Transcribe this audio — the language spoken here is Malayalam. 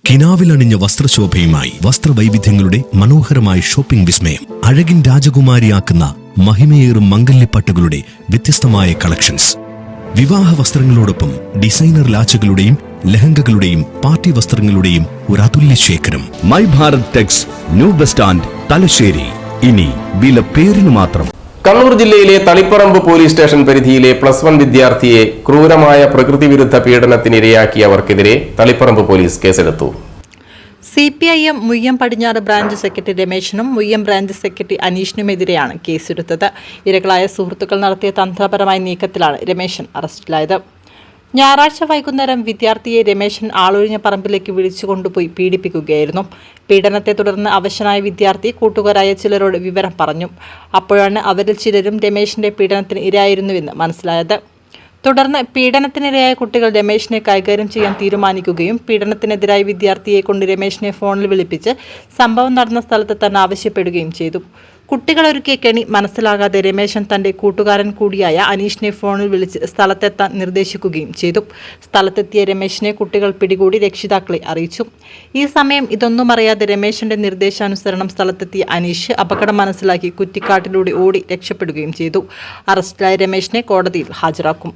കിനാവിലണിഞ്ഞ വസ്ത്രശോഭയുമായി വസ്ത്രവൈവിധ്യങ്ങളുടെ മനോഹരമായ ഷോപ്പിംഗ് വിസ്മയം. അഴകിൻ രാജകുമാരിയാക്കുന്ന മഹിമയേറും മംഗല്യപ്പട്ടുകളുടെ വ്യത്യസ്തമായ കളക്ഷൻസ്. വിവാഹ വസ്ത്രങ്ങളോടൊപ്പം ഡിസൈനർ ലാച്ചുകളുടെയും ലഹങ്കകളുടെയും പാർട്ടി വസ്ത്രങ്ങളുടെയും ഒരു അതുല്യ ശേഖരം. My Bharat Tex, new bus stand, Thalassery. ഇനി വില പേരിന് മാത്രം. കണ്ണൂർ ജില്ലയിലെ തളിപ്പറമ്പ് പോലീസ് സ്റ്റേഷൻ പരിധിയിലെ +1 വിദ്യാർത്ഥിയെ ക്രൂരമായ പ്രകൃതിവിരുദ്ധ പീഡനത്തിനിരയാക്കിയവർക്കെതിരെ തളിപ്പറമ്പ് പോലീസ് കേസെടുത്തു. CPIM മുയ്യം പടിഞ്ഞാറ് ബ്രാഞ്ച് സെക്രട്ടറി രമേശനും മുയ്യം ബ്രാഞ്ച് സെക്രട്ടറി അനീഷിനുമെതിരെയാണ് കേസെടുത്തത്. ഇരകളായ സുഹൃത്തുക്കൾ നടത്തിയ തന്ത്രപരമായ നീക്കത്തിലാണ് രമേശൻ അറസ്റ്റിലായത്. ഞായറാഴ്ച വൈകുന്നേരം വിദ്യാർത്ഥിയെ രമേശൻ ആളൊഴിഞ്ഞ പറമ്പിലേക്ക് വിളിച്ചുകൊണ്ടുപോയി പീഡിപ്പിക്കുകയായിരുന്നു. പീഡനത്തെ തുടർന്ന് അവശനായ വിദ്യാർത്ഥി കൂട്ടുകാരായ ചിലരോട് വിവരം പറഞ്ഞു. അപ്പോഴാണ് അവരിൽ ചിലരും രമേശിന്റെ പീഡനത്തിന് ഇരയായിരുന്നുവെന്ന് മനസ്സിലായത്. തുടർന്ന് പീഡനത്തിനിരയായ കുട്ടികൾ രമേശിനെ കൈകാര്യം ചെയ്യാൻ തീരുമാനിക്കുകയും പീഡനത്തിനെതിരായ വിദ്യാർത്ഥിയെ കൊണ്ട് രമേശിനെ ഫോണിൽ വിളിപ്പിച്ച് സംഭവം നടന്ന സ്ഥലത്ത് തന്നെ ആവശ്യപ്പെടുകയും ചെയ്തു. കുട്ടികൾ ഒരുക്കിയ കെണി മനസ്സിലാകാതെ രമേശൻ തന്റെ കൂട്ടുകാരൻ കൂടിയായ അനീഷിനെ ഫോണിൽ വിളിച്ച് സ്ഥലത്തെത്താൻ നിർദ്ദേശിക്കുകയും ചെയ്തു. സ്ഥലത്തെത്തിയ രമേശിനെ കുട്ടികൾ പിടികൂടി രക്ഷിതാക്കളെ അറിയിച്ചു. ഈ സമയം ഇതൊന്നും അറിയാതെ രമേശന്റെ നിർദ്ദേശാനുസരണം സ്ഥലത്തെത്തിയ അനീഷ് അപകടം മനസ്സിലാക്കി കുറ്റിക്കാട്ടിലൂടെ ഓടി രക്ഷപ്പെടുകയും ചെയ്തു. അറസ്റ്റിലായ രമേശിനെ കോടതിയിൽ ഹാജരാക്കും.